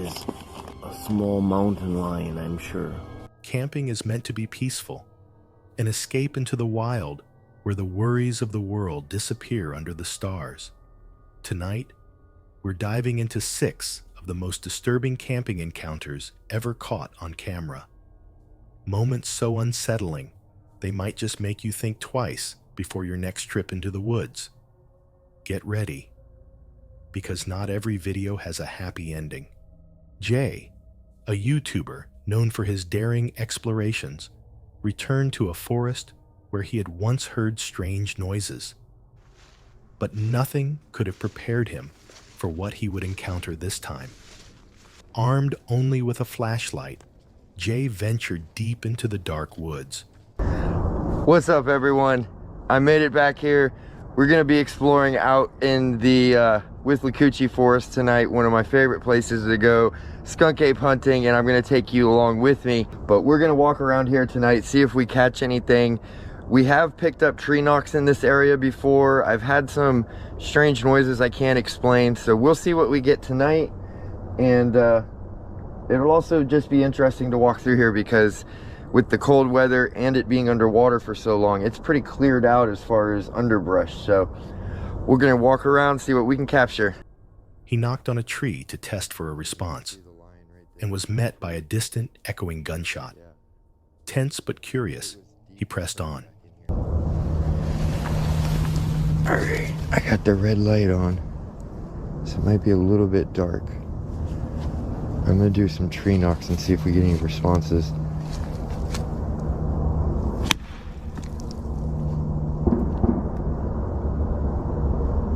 There's a small mountain lion, I'm sure. Camping is meant to be peaceful, an escape into the wild where the worries of the world disappear under the stars. Tonight, we're diving into 6 of the most disturbing camping encounters ever caught on camera. Moments so unsettling, they might just make you think twice before your next trip into the woods. Get ready, because not every video has a happy ending. Jay, a YouTuber known for his daring explorations, returned to a forest where he had once heard strange noises. But nothing could have prepared him for what he would encounter this time. Armed only with a flashlight, Jay ventured deep into the dark woods. What's up, everyone? I made it back here. We're gonna be exploring out in the Withlacoochee Forest tonight, one of my favorite places to go skunk ape hunting, and I'm gonna take you along with me. But we're gonna walk around here tonight, see if we catch anything. We have picked up tree knocks in this area before. I've had some strange noises I can't explain, so we'll see what we get tonight. And it'll also just be interesting to walk through here because with the cold weather and it being underwater for so long, it's pretty cleared out as far as underbrush. So we're gonna walk around, see what we can capture. He knocked on a tree to test for a response and was met by a distant, echoing gunshot. Tense but curious, he pressed on. All right, I got the red light on, so it might be a little bit dark. I'm gonna do some tree knocks and see if we get any responses.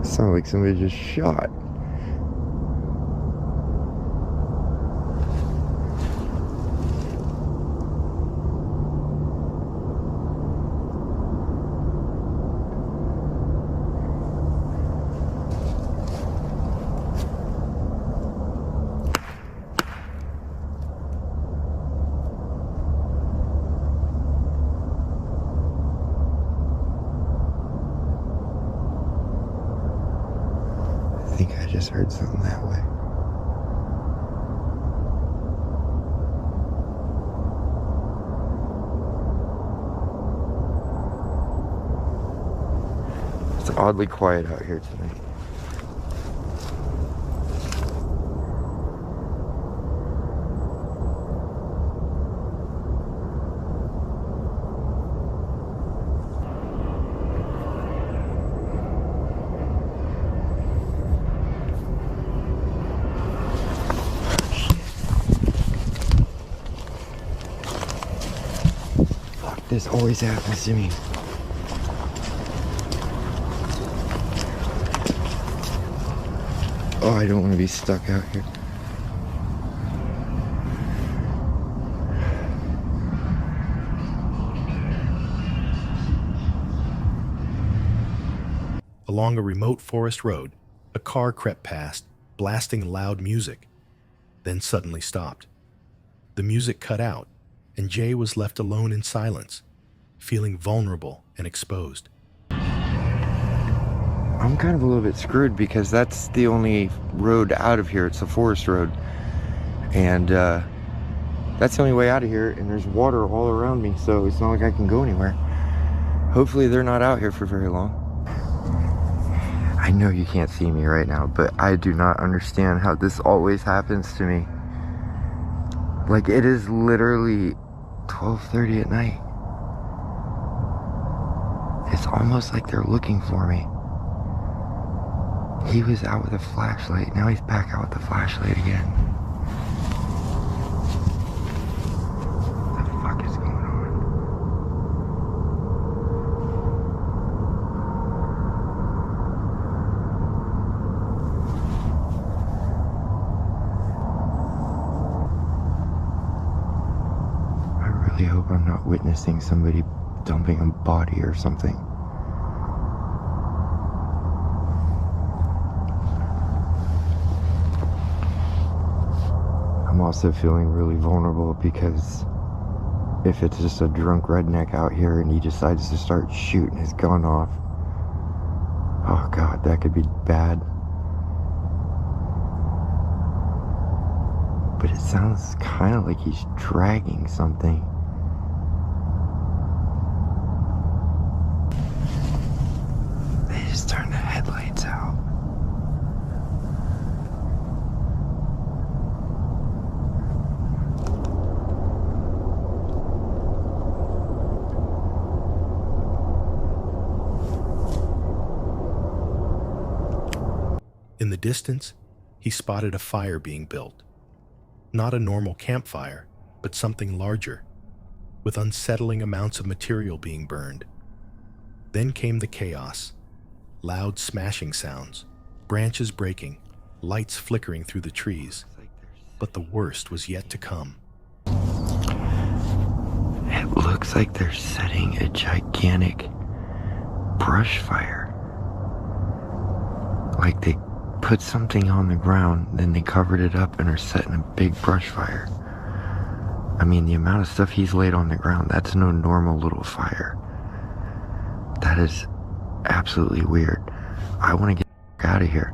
Sounds like somebody just shot. I think I just heard something that way. It's oddly quiet out here tonight. This always happens to me. Oh, I don't want to be stuck out here. Along a remote forest road, a car crept past, blasting loud music, then suddenly stopped. The music cut out, and Jay was left alone in silence, feeling vulnerable and exposed. I'm kind of a little bit screwed because that's the only road out of here. It's a forest road. And that's the only way out of here, and there's water all around me, so it's not like I can go anywhere. Hopefully they're not out here for very long. I know you can't see me right now, but I do not understand how this always happens to me. Like, it is literally 12:30 at night. It's almost like they're looking for me. He was out with a flashlight, now he's back out with the flashlight again. What the fuck is going on? I really hope I'm not witnessing somebody dumping a body or something. I'm also feeling really vulnerable because if it's just a drunk redneck out here and he decides to start shooting his gun off, oh God, that could be bad. but it sounds kind of like he's dragging something. They just turned the headlights out. In the distance, he spotted a fire being built. Not a normal campfire, but something larger, with unsettling amounts of material being burned. Then came the chaos. Loud smashing sounds, branches breaking, lights flickering through the trees. But the worst was yet to come. It looks like they're setting a gigantic brush fire. Like they put something on the ground, then they covered it up and are setting a big brush fire. I mean, the amount of stuff he's laid on the ground, that's no normal little fire. That is absolutely weird. I want to get out of here,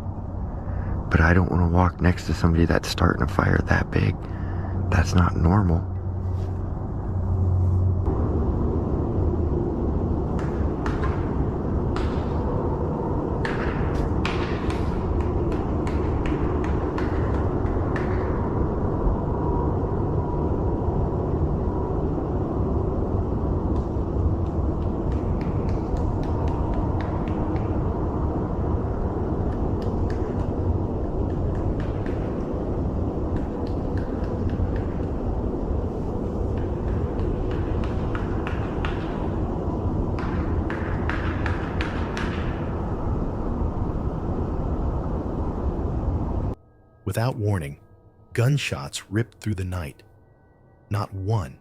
but I don't want to walk next to somebody that's starting a fire that big. That's not normal. Without warning, gunshots ripped through the night. Not one,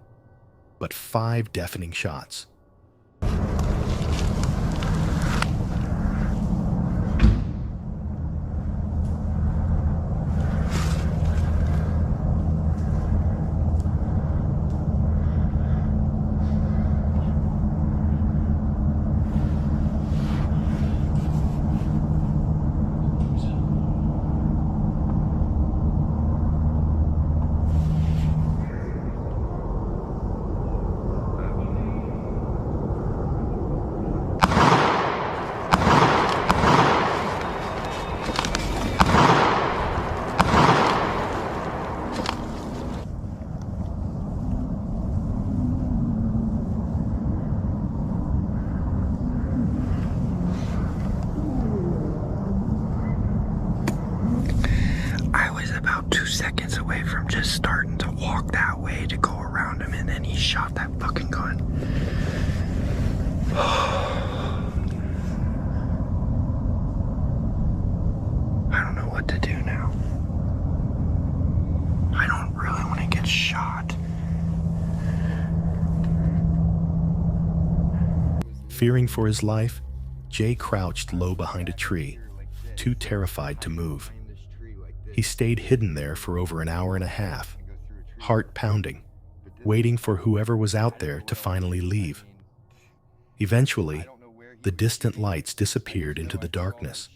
but 5 deafening shots. I was about 2 seconds away from just starting to walk that way to go around him, and then he shot that fucking gun. I don't know what to do now. I don't really want to get shot. Fearing for his life, Jay crouched low behind a tree, too terrified to move. He stayed hidden there for over an hour and a half, heart pounding, waiting for whoever was out there to finally leave. Eventually, the distant lights disappeared into the darkness.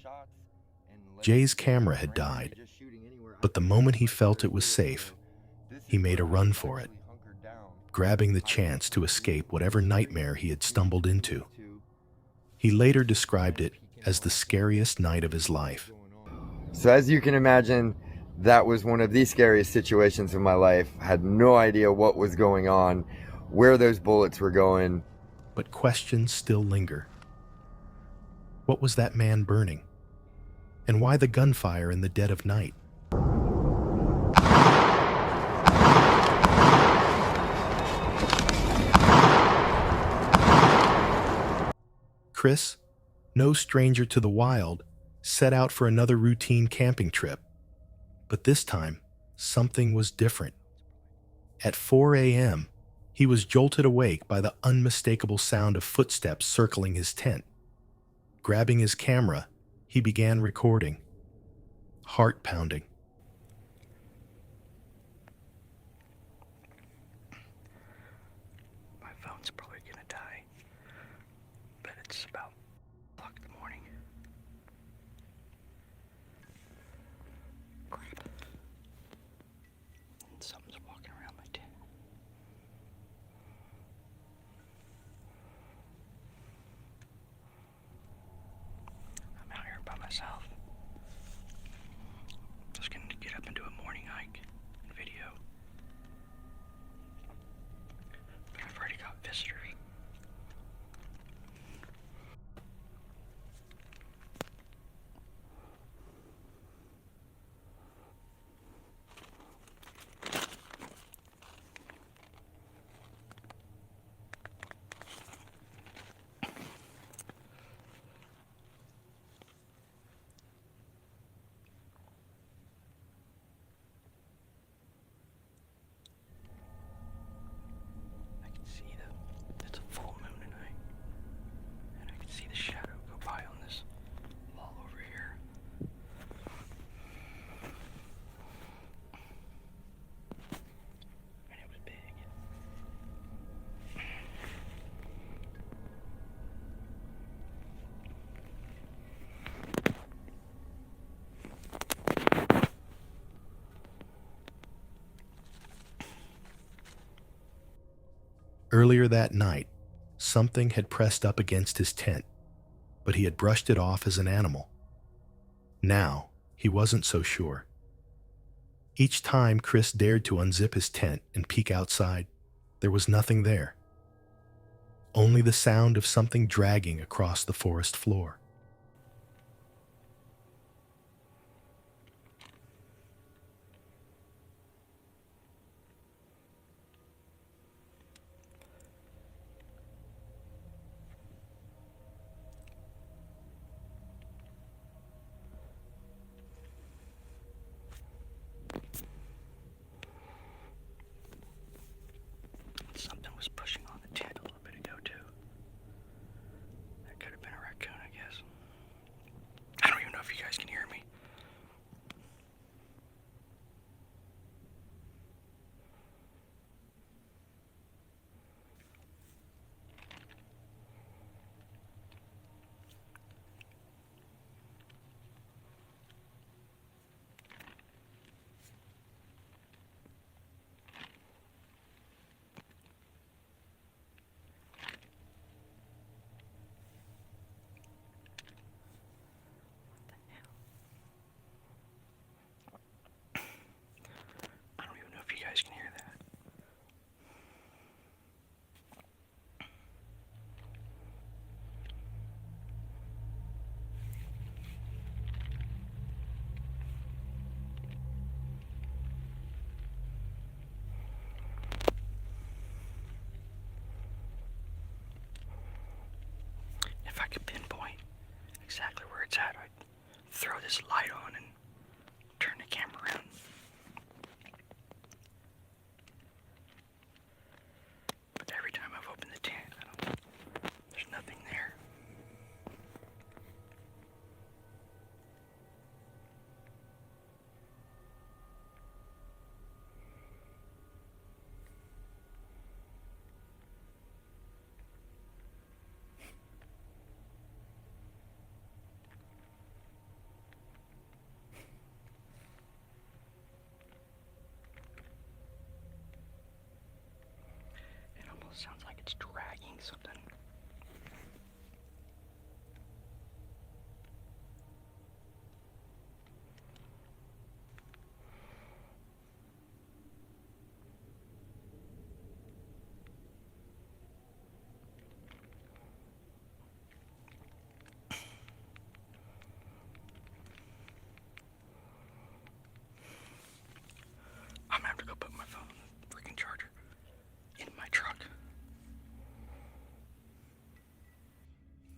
Jay's camera had died, but the moment he felt it was safe, he made a run for it, grabbing the chance to escape whatever nightmare he had stumbled into. He later described it as the scariest night of his life. So as you can imagine, that was one of the scariest situations of my life. I had no idea what was going on, where those bullets were going. But questions still linger. What was that man burning? And why the gunfire in the dead of night? Chris, no stranger to the wild, set out for another routine camping trip. But this time, something was different. At 4 a.m., he was jolted awake by the unmistakable sound of footsteps circling his tent. Grabbing his camera, he began recording. Heart pounding. My phone's probably gonna die, but it's about 1 o'clock in the morning. Crap. Earlier that night, something had pressed up against his tent, but he had brushed it off as an animal. Now, he wasn't so sure. Each time Chris dared to unzip his tent and peek outside, there was nothing there. Only the sound of something dragging across the forest floor. Something was pushing on the tent a little bit ago, too. That could have been a raccoon, I guess. I don't even know if you guys can hear me. I don't even know if you guys can hear that. If I could pinpoint exactly where it's at, I'd throw this light on and turn the camera around. But every time I've opened the tent, there's nothing there. It almost sounds like it's dragging something. I'm gonna have to go put my phone on the freaking charger in my truck.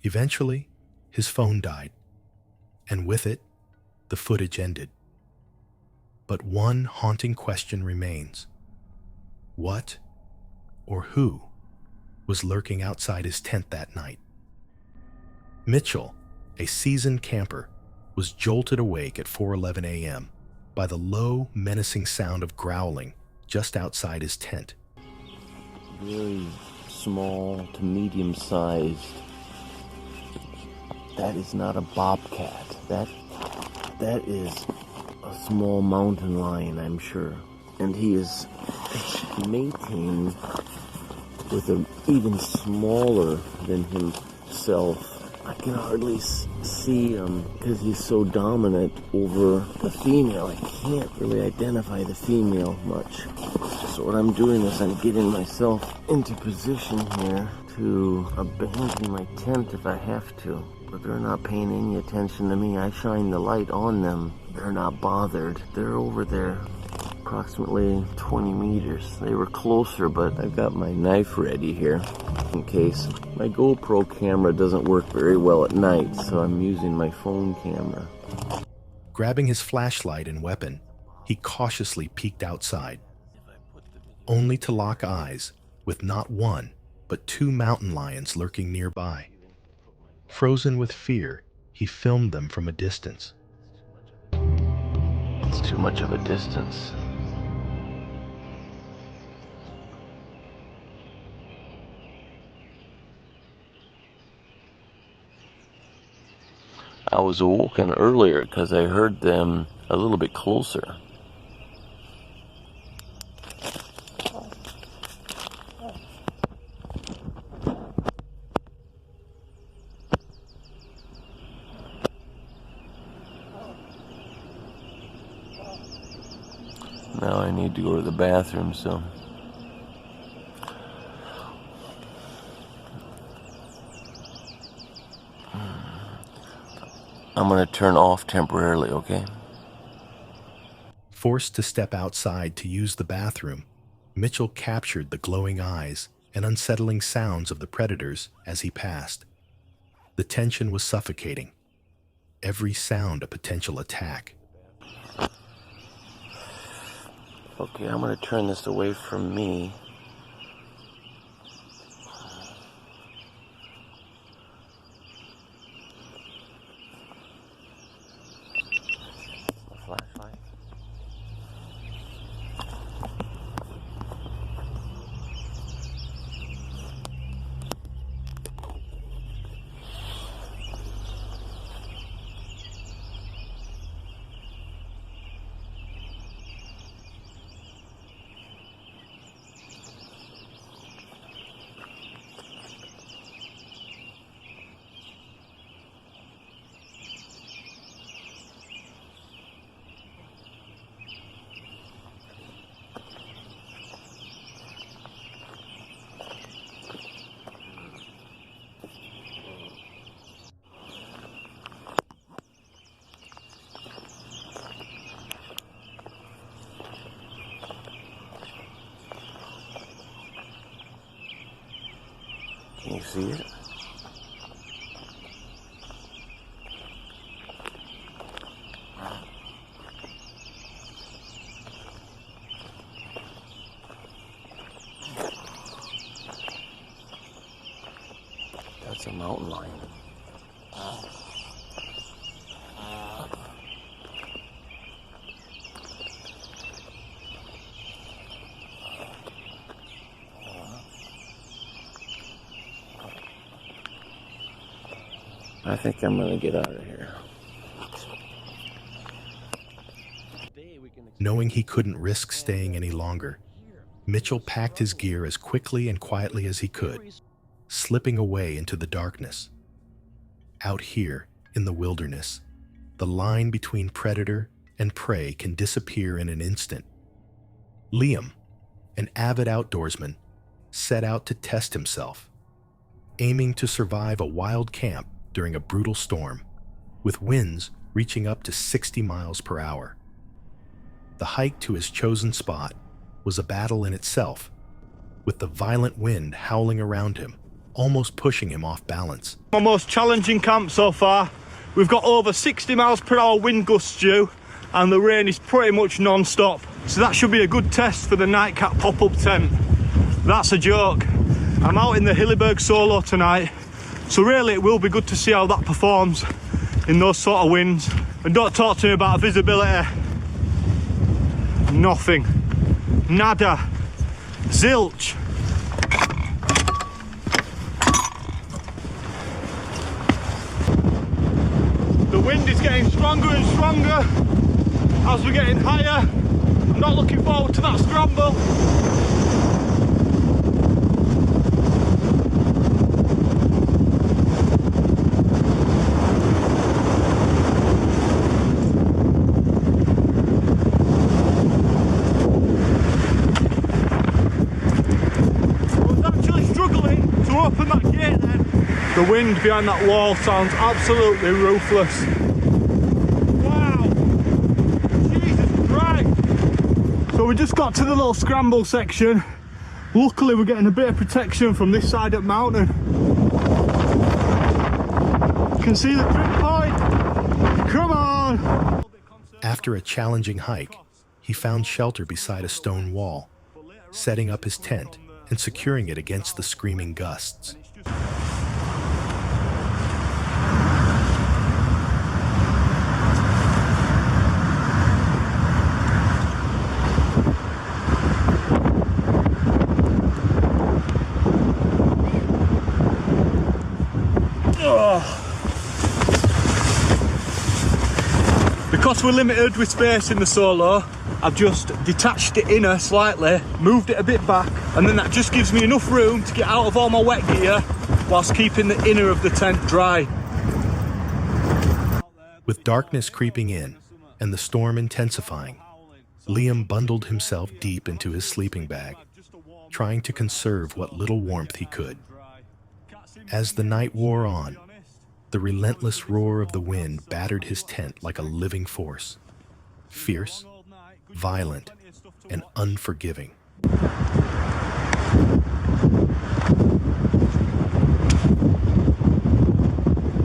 Eventually, his phone died, and with it, the footage ended. But one haunting question remains. What or who was lurking outside his tent that night? Mitchell, a seasoned camper, was jolted awake at 4:11 a.m. by the low, menacing sound of growling just outside his tent. Very small to medium sized. That is not a bobcat. That is a small mountain lion, I'm sure. And he is mating with an even smaller than himself. I can hardly see him because he's so dominant over the female. I can't really identify the female much. So what I'm doing is I'm getting myself into position here to abandon my tent if I have to. But they're not paying any attention to me. I shine the light on them. They're not bothered. They're over there, approximately 20 meters. They were closer, but I've got my knife ready here in case. My GoPro camera doesn't work very well at night, so I'm using my phone camera. Grabbing his flashlight and weapon, he cautiously peeked outside, only to lock eyes with not one, but two mountain lions lurking nearby. Frozen with fear, he filmed them from a distance. It's too much of a distance. I was awoken earlier because I heard them a little bit closer. need to go to the bathroom, so I'm gonna turn off temporarily, okay? Forced to step outside to use the bathroom, Mitchell captured the glowing eyes and unsettling sounds of the predators as he passed. The tension was suffocating. Every sound a potential attack. Okay, I'm gonna turn this away from me. A flashlight. Can you see it? That's a mountain lion. I think I'm gonna get out of here. Knowing he couldn't risk staying any longer, Mitchell packed his gear as quickly and quietly as he could, slipping away into the darkness. Out here, in the wilderness, the line between predator and prey can disappear in an instant. Liam, an avid outdoorsman, set out to test himself, aiming to survive a wild camp during a brutal storm, with winds reaching up to 60 miles per hour. The hike to his chosen spot was a battle in itself, with the violent wind howling around him, almost pushing him off balance. My most challenging camp so far. We've got over 60 miles per hour wind gusts due, and the rain is pretty much non-stop. So that should be a good test for the Nightcap pop-up tent. That's a joke. I'm out in the Hilleberg Solo tonight, so really it will be good to see how that performs in those sort of winds. And don't talk to me about visibility. Nothing. Nada. Zilch. The wind is getting stronger and stronger as we're getting higher. I'm not looking forward to that scramble. Open that gate then. The wind behind that wall sounds absolutely ruthless. Wow! Jesus Christ! So we just got to the little scramble section. Luckily we're getting a bit of protection from this side of the mountain. You can see the trip point. Come on! After a challenging hike, he found shelter beside a stone wall, setting up his tent and securing it against the screaming gusts. Because we're limited with space in the Solo, I've just detached the inner slightly, moved it a bit back, and then that just gives me enough room to get out of all my wet gear whilst keeping the inner of the tent dry. With darkness creeping in and the storm intensifying, Liam bundled himself deep into his sleeping bag, trying to conserve what little warmth he could. As the night wore on, the relentless roar of the wind battered his tent like a living force, fierce, violent, and unforgiving.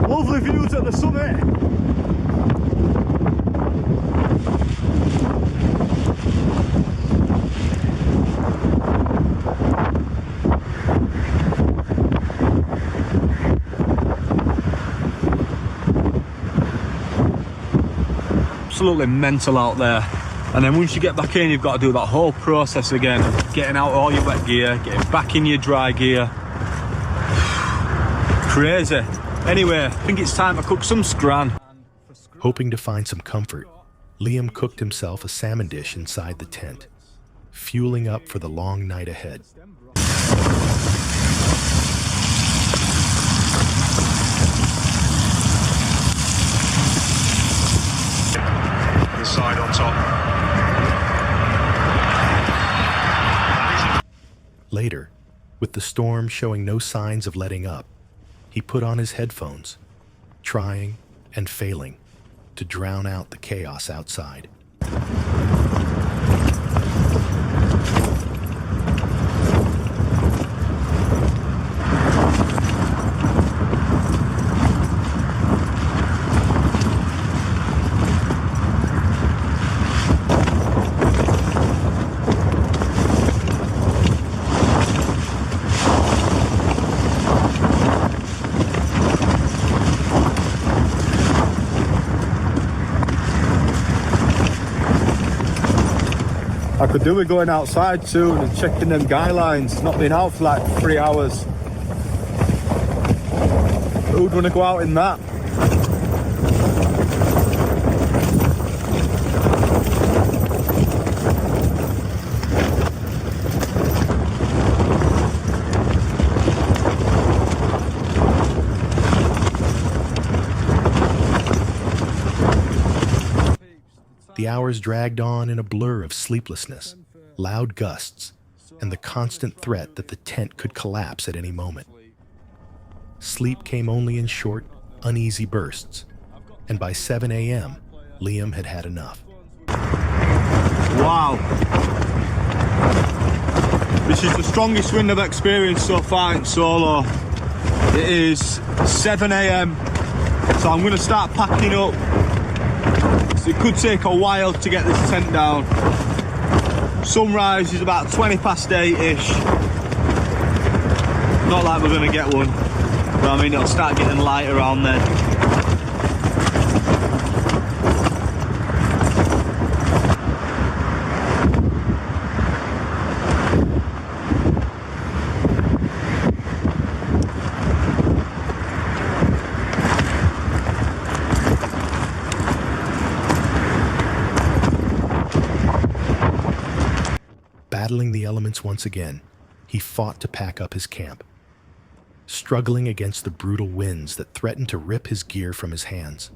Lovely views at the summit. Absolutely mental out there. And then once you get back in, you've got to do that whole process again, getting out all your wet gear, getting back in your dry gear. Crazy. Anyway, I think it's time to cook some scran. Hoping to find some comfort, Liam cooked himself a salmon dish inside the tent, fueling up for the long night ahead. The side on top. Later, with the storm showing no signs of letting up, he put on his headphones, trying and failing to drown out the chaos outside. I could do with going outside soon and checking them guy lines. Not been out for like 3 hours. Who'd want to go out in that? The hours dragged on in a blur of sleeplessness, loud gusts, and the constant threat that the tent could collapse at any moment. Sleep came only in short, uneasy bursts, and by 7 a.m., Liam had had enough. Wow. This is the strongest wind I've experienced so far in solo. It is 7 a.m, so I'm going to start packing up. It could take a while to get this tent down. Sunrise is about 20 past 8-ish. Not like we're going to get one, but I mean it'll start getting light around then. Battling the elements once again, he fought to pack up his camp, struggling against the brutal winds that threatened to rip his gear from his hands.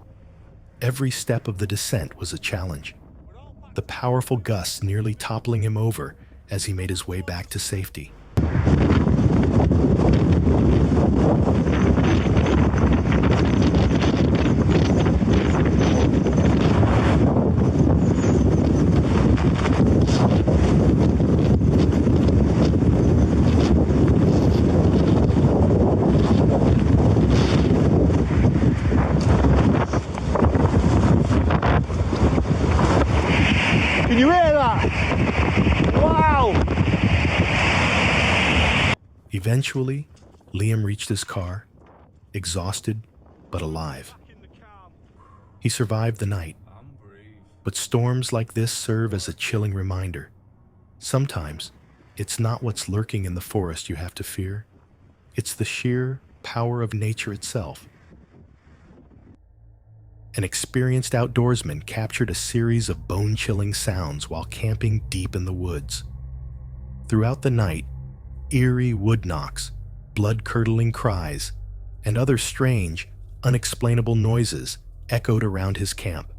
Every step of the descent was a challenge, the powerful gusts nearly toppling him over as he made his way back to safety. Can you hear that? Wow! Eventually, Liam reached his car, exhausted but alive. He survived the night, but storms like this serve as a chilling reminder. Sometimes, it's not what's lurking in the forest you have to fear. It's the sheer power of nature itself. An experienced outdoorsman captured a series of bone-chilling sounds while camping deep in the woods. Throughout the night, eerie wood knocks, blood-curdling cries, and other strange, unexplainable noises echoed around his camp.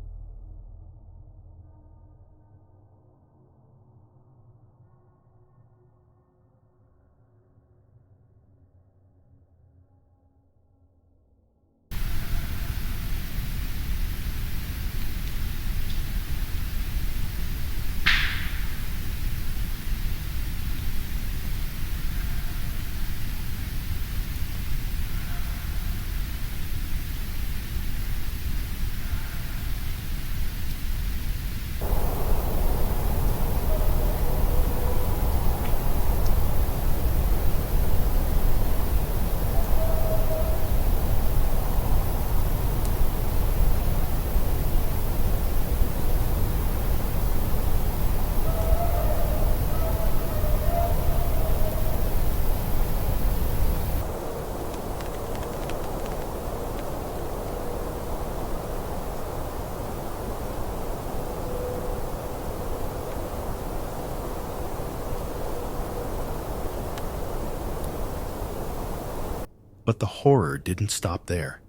But the horror didn't stop there.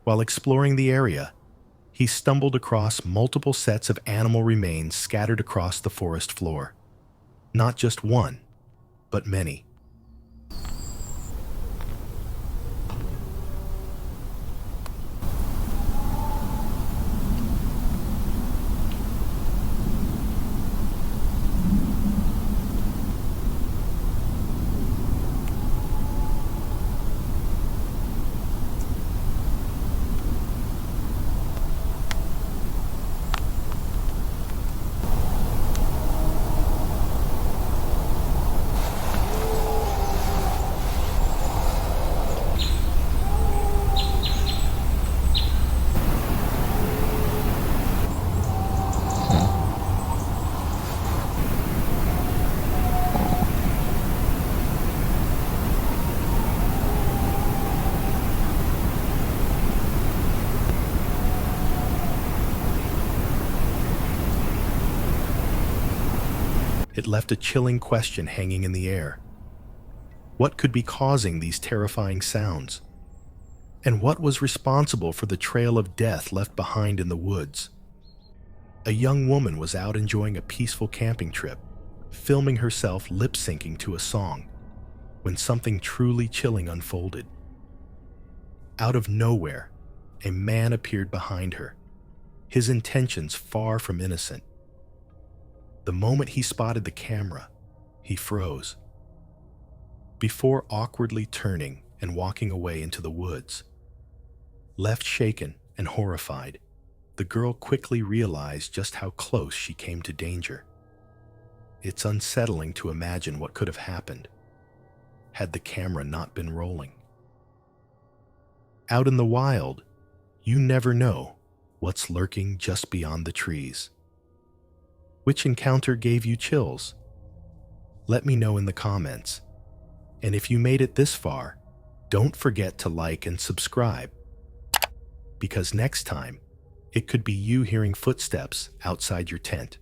While exploring the area, he stumbled across multiple sets of animal remains scattered across the forest floor. Not just one, but many. It left a chilling question hanging in the air. What could be causing these terrifying sounds? And what was responsible for the trail of death left behind in the woods? A young woman was out enjoying a peaceful camping trip, filming herself lip-syncing to a song, when something truly chilling unfolded. Out of nowhere, a man appeared behind her, his intentions far from innocent. The moment he spotted the camera, he froze. Before awkwardly turning and walking away into the woods, left shaken and horrified, the girl quickly realized just how close she came to danger. It's unsettling to imagine what could have happened had the camera not been rolling. Out in the wild, you never know what's lurking just beyond the trees. Which encounter gave you chills? Let me know in the comments. And if you made it this far, don't forget to like and subscribe. Because next time, it could be you hearing footsteps outside your tent.